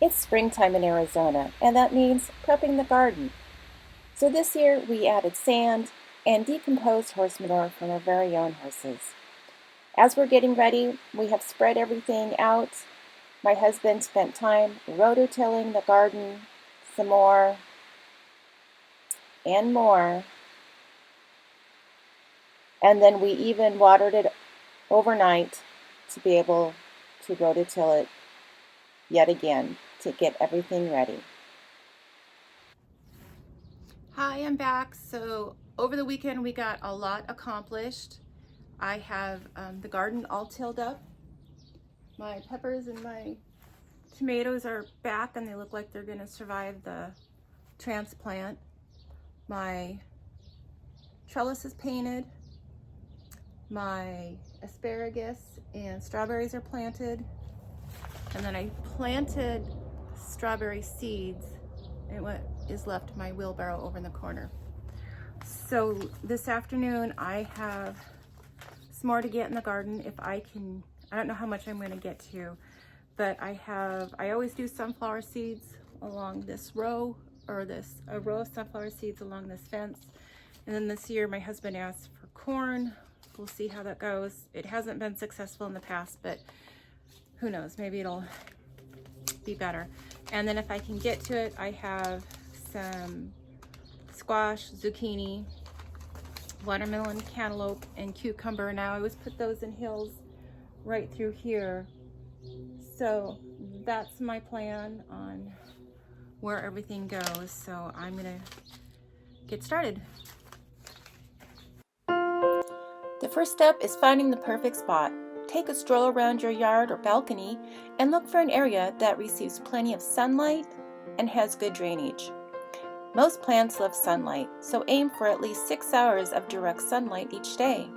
It's springtime in Arizona, and that means prepping the garden. So this year we added sand and decomposed horse manure from our very own horses. As we're getting ready, we have spread everything out. My husband spent time rototilling the garden some more and more, and then we even watered it overnight to be able to rototill it yet again to get everything ready. Hi, I'm back. So over the weekend we got a lot accomplished. I have the garden all tilled up. My peppers and my tomatoes are back and they look like they're gonna survive the transplant. My trellis is painted. My asparagus and strawberries are planted. And then I planted strawberry seeds and what is left of my wheelbarrow over in the corner. So this afternoon I have some more to get in the garden if I can. I don't know how much I'm going to get to, but I always do sunflower seeds along this row, or a row of sunflower seeds along this fence. And then this year my husband asked for corn. We'll see how that goes. It hasn't been successful in the past, but who knows, maybe it'll be better. And then if I can get to it, I have some squash, zucchini, watermelon, cantaloupe, and cucumber. Now I always put those in hills right through here. So that's my plan on where everything goes. So I'm gonna get started. The first step is finding the perfect spot. Take a stroll around your yard or balcony and look for an area that receives plenty of sunlight and has good drainage. Most plants love sunlight, so aim for at least 6 hours of direct sunlight each day.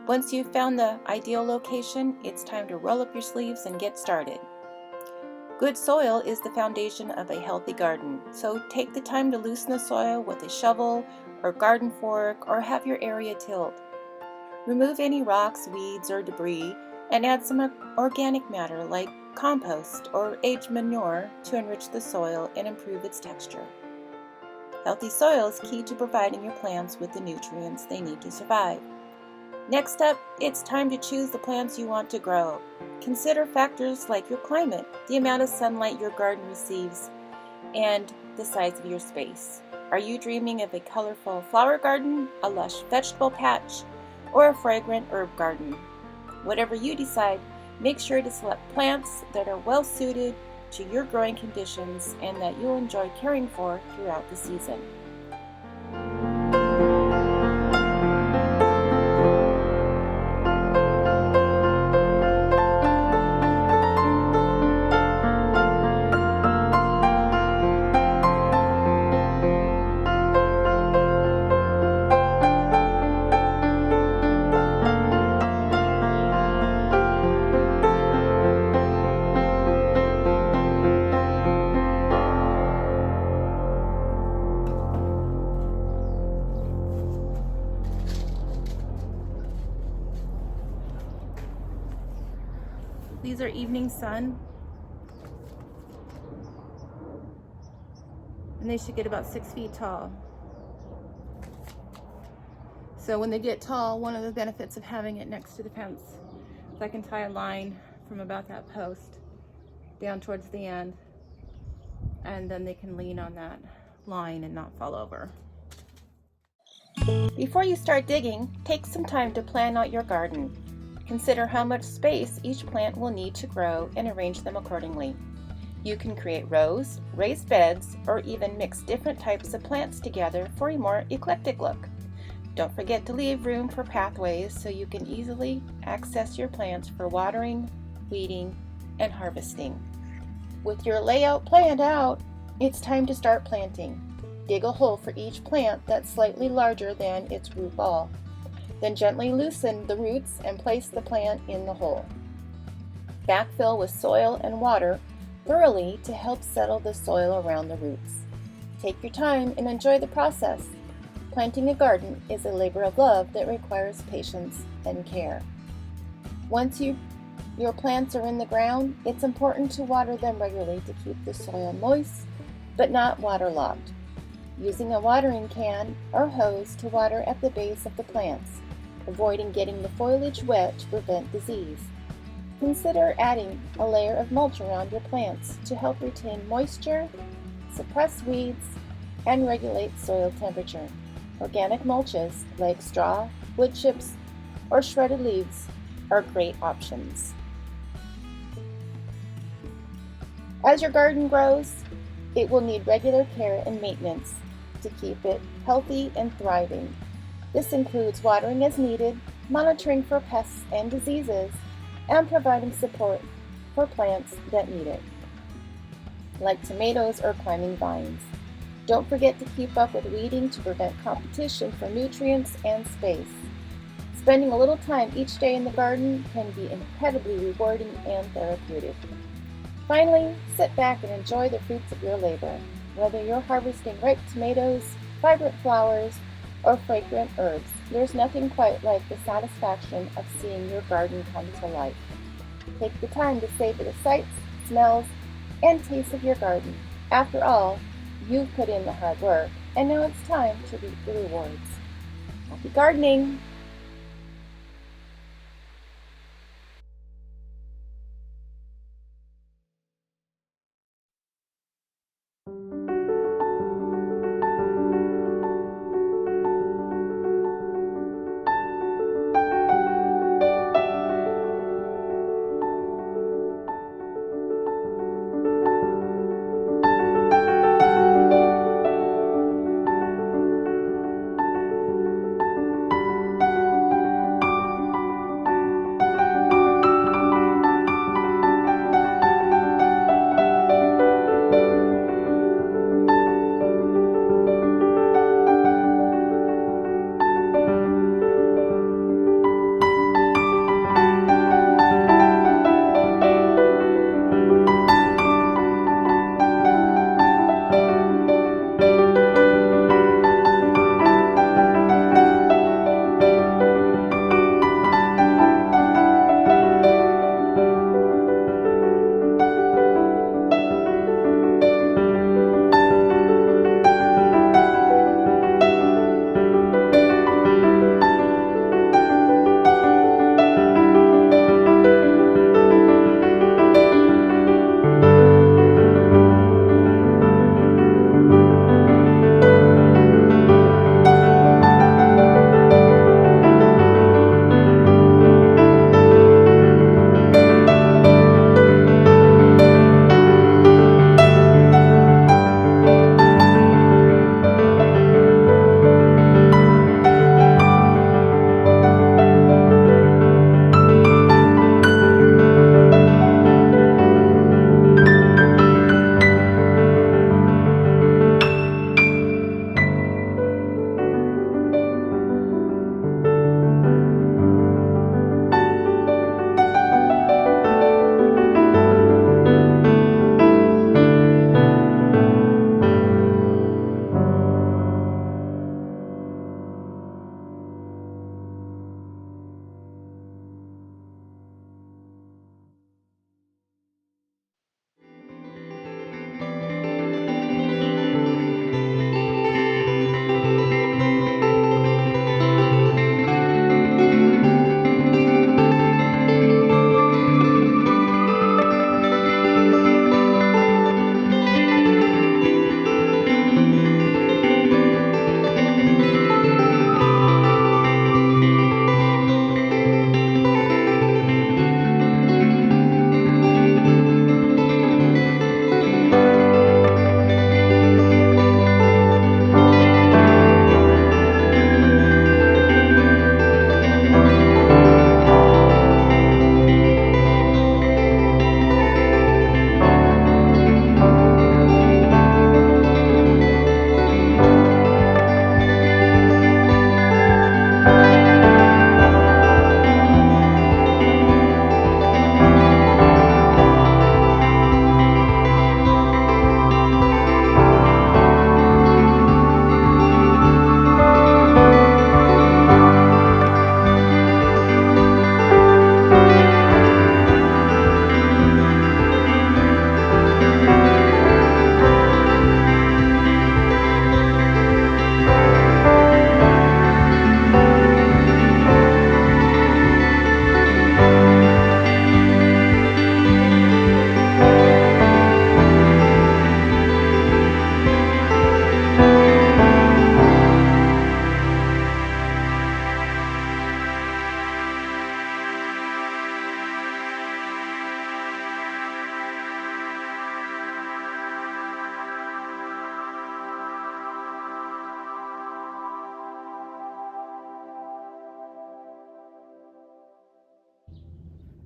Once you've found the ideal location, it's time to roll up your sleeves and get started. Good soil is the foundation of a healthy garden, so take the time to loosen the soil with a shovel or garden fork or have your area tilled. Remove any rocks, weeds, or debris and add some organic matter like compost or aged manure to enrich the soil and improve its texture. Healthy soil is key to providing your plants with the nutrients they need to survive. Next up, it's time to choose the plants you want to grow. Consider factors like your climate, the amount of sunlight your garden receives, and the size of your space. Are you dreaming of a colorful flower garden, a lush vegetable patch, or a fragrant herb garden? Whatever you decide, make sure to select plants that are well suited to your growing conditions and that you'll enjoy caring for throughout the season. These are evening sun, and they should get about 6 feet tall. So when they get tall, one of the benefits of having it next to the fence is I can tie a line from about that post down towards the end, and then they can lean on that line and not fall over. Before you start digging, take some time to plan out your garden. Consider how much space each plant will need to grow and arrange them accordingly. You can create rows, raised beds, or even mix different types of plants together for a more eclectic look. Don't forget to leave room for pathways so you can easily access your plants for watering, weeding, and harvesting. With your layout planned out, it's time to start planting. Dig a hole for each plant that's slightly larger than its root ball. Then gently loosen the roots and place the plant in the hole. Backfill with soil and water thoroughly to help settle the soil around the roots. Take your time and enjoy the process. Planting a garden is a labor of love that requires patience and care. Once you your plants are in the ground, it's important to water them regularly to keep the soil moist but not waterlogged. Using a watering can or hose to water at the base of the plants, avoiding getting the foliage wet to prevent disease. Consider adding a layer of mulch around your plants to help retain moisture, suppress weeds, and regulate soil temperature. Organic mulches like straw, wood chips, or shredded leaves are great options. As your garden grows, it will need regular care and maintenance to keep it healthy and thriving. This includes watering as needed, monitoring for pests and diseases, and providing support for plants that need it, like tomatoes or climbing vines. Don't forget to keep up with weeding to prevent competition for nutrients and space. Spending a little time each day in the garden can be incredibly rewarding and therapeutic. Finally, sit back and enjoy the fruits of your labor. Whether you're harvesting ripe tomatoes, vibrant flowers, or fragrant herbs, there's nothing quite like the satisfaction of seeing your garden come to life. Take the time to savor the sights, smells, and tastes of your garden. After all, you've put in the hard work, and now it's time to reap the rewards. Happy gardening!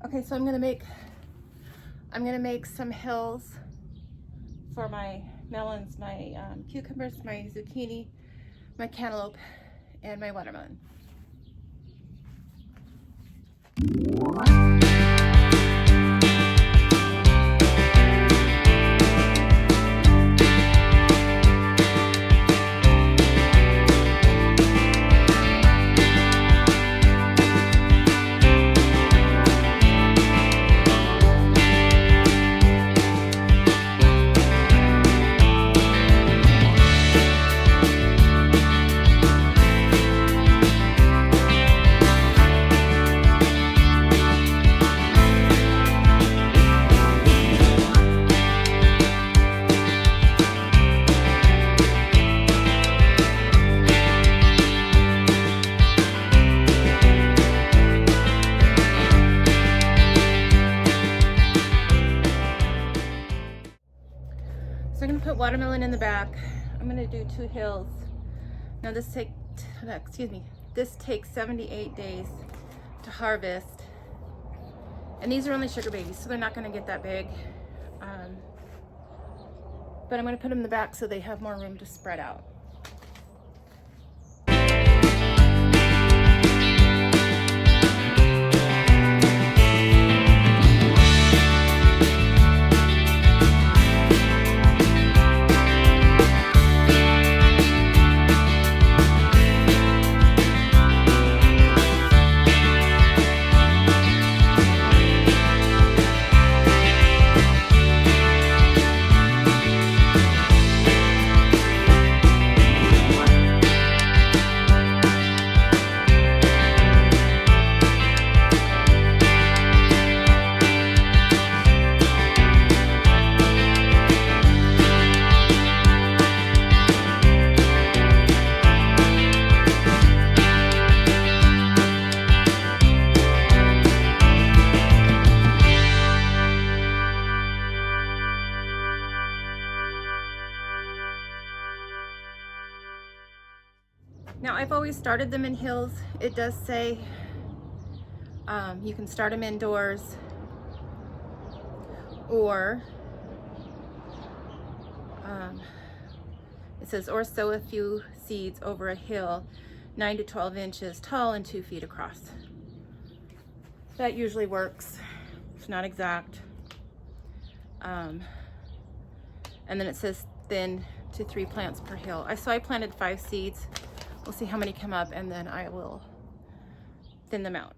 Okay, so I'm gonna make some hills for my melons, my cucumbers, my zucchini, my cantaloupe, and my watermelon. So I'm gonna put watermelon in the back. I'm gonna do 2 hills. Now this takes 78 days to harvest. And these are only sugar babies, so they're not gonna get that big. But I'm gonna put them in the back so they have more room to spread out. Now I've always started them in hills. It does say you can start them indoors, or it says, or sow a few seeds over a hill 9 to 12 inches tall and 2 feet across. That usually works. It's not exact. And then it says thin to 3 plants per hill. So I planted 5 seeds. We'll see how many come up, and then I will thin them out.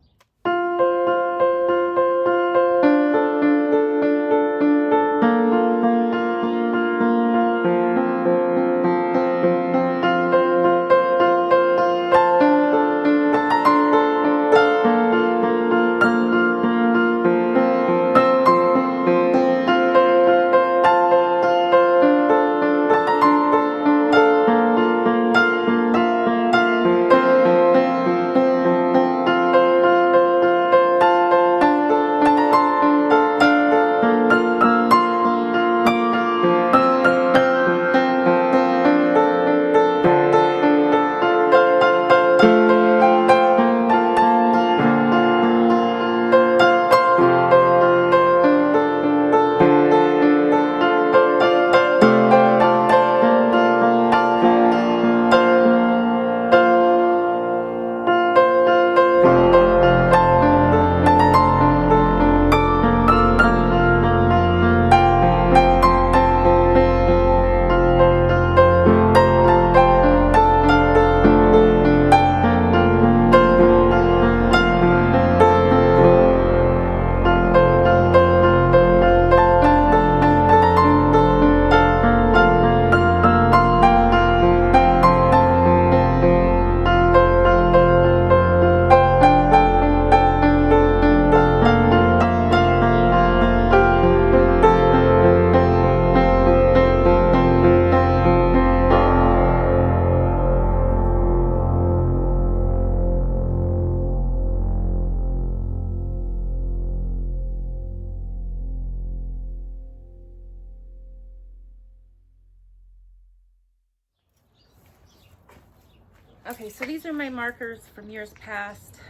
Okay, so these are my markers from years past.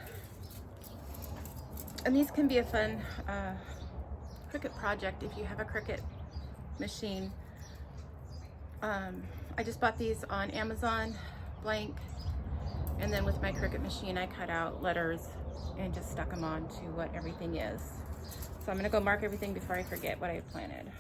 And these can be a fun Cricut project if you have a Cricut machine. I just bought these on Amazon, blank, and then with my Cricut machine I cut out letters and just stuck them on to what everything is. So I'm going to go mark everything before I forget what I planted.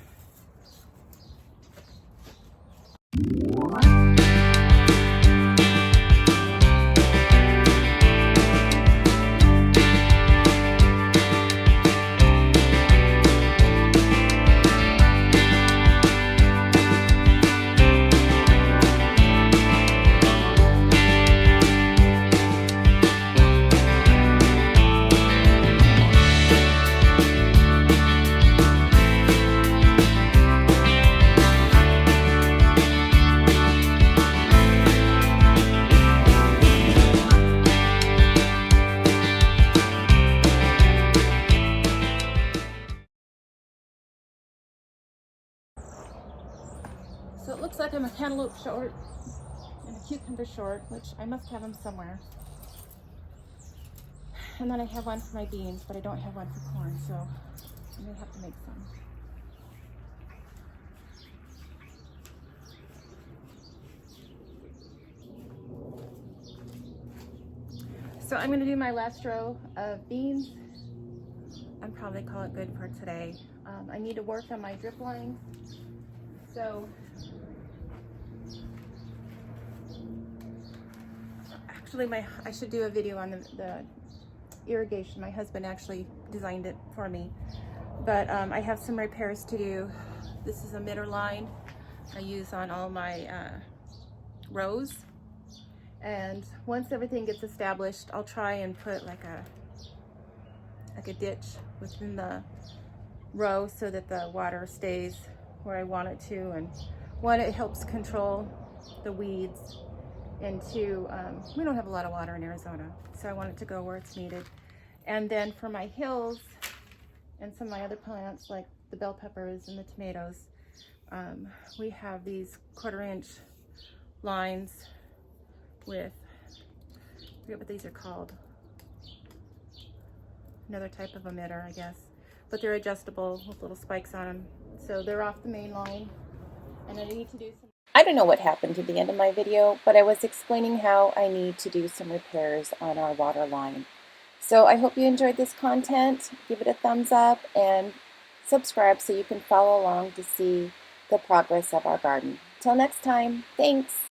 So it looks like I'm a cantaloupe short and a cucumber short, which I must have them somewhere. And then I have one for my beans, but I don't have one for corn, so I'm gonna have to make some. So I'm gonna do my last row of beans and probably call it good for today. I need to work on my drip line. So actually I should do a video on the irrigation. My husband actually designed it for me. But I have some repairs to do. This is a midder line I use on all my rows. And once everything gets established, I'll try and put like a ditch within the row so that the water stays where I want it to. And one, it helps control the weeds. And two, we don't have a lot of water in Arizona, so I want it to go where it's needed. And then for my hills and some of my other plants like the bell peppers and the tomatoes, we have these 1/4-inch lines with, I forget what these are called, another type of emitter I guess, but they're adjustable with little spikes on them. So they're off the main line, and I need to do some. I don't know what happened to the end of my video, but I was explaining how I need to do some repairs on our water line. So I hope you enjoyed this content. Give it a thumbs up and subscribe so you can follow along to see the progress of our garden. Till next time, thanks!